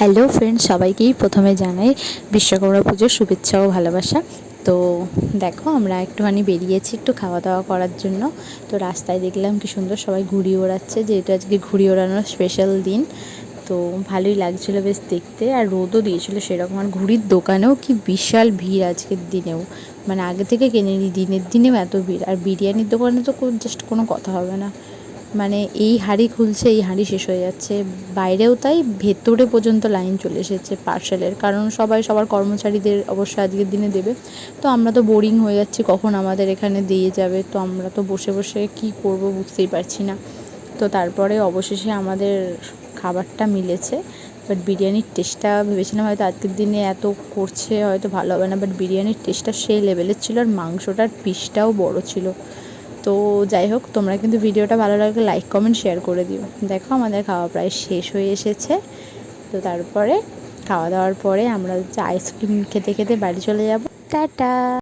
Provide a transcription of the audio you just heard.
Hello friends, সবাইকেই প্রথমে জানাই বিশ্বকর্মা পুজোর শুভেচ্ছা ও ভালোবাসা। তো দেখো, আমরা একটুখানি বেরিয়েছি একটু খাওয়া দাওয়া করার জন্য। তো রাস্তায় দেখলাম কি সুন্দর সবাই ঘুড়ি ওড়াচ্ছে, যেহেতু আজকে ঘুড়ি ওড়ানোর স্পেশাল দিন। তো ভালোই লাগছিলো বেশ দেখতে, আর রোদও দিয়েছিলো সেরকম। আর ঘুড়ির দোকানেও কি বিশাল ভিড় আজকের দিনেও, মানে আগে থেকে কিনে নিই, দিনের দিনেও এত ভিড়। আর বিরিয়ানির দোকানে তো জাস্ট কোনো কথা হবে না, মানে এই হাঁড়ি খুলছে এই হাঁড়ি শেষ হয়ে যাচ্ছে, বাইরেও তাই, ভেতরে পর্যন্ত লাইন চলে এসেছে পার্সেলের। কারণ সবাই সবার কর্মচারীদের অবশ্য আজকের দিনে দেবে। তো আমরা তো বোরিং হয়ে যাচ্ছি, কখন আমাদের এখানে দিয়ে যাবে। তো আমরা তো বসে বসে কী করব বুঝতেই পারছি না। তো তারপরে অবশেষে আমাদের খাবারটা মিলেছে। বাট বিরিয়ানির টেস্টটা ভেবেছিলাম হয়তো আজকের দিনে এত করছে হয়তো ভালো হবে না, বাট বিরিয়ানির টেস্টটা সেই লেভেলের ছিল। আর মাংসটার পিসটাও বড় ছিল। তো যাই হোক, তোমরা কিন্তু ভিডিওটা ভালো লাগলে লাইক কমেন্ট শেয়ার করে দিও। দেখো, আমাদের খাওয়া প্রায় শেষ হয়ে এসেছে। তো তারপরে খাওয়া দাওয়ার পরে আমরা হচ্ছে আইসক্রিম খেতে খেতে বাড়ি চলে যাব। টাটা।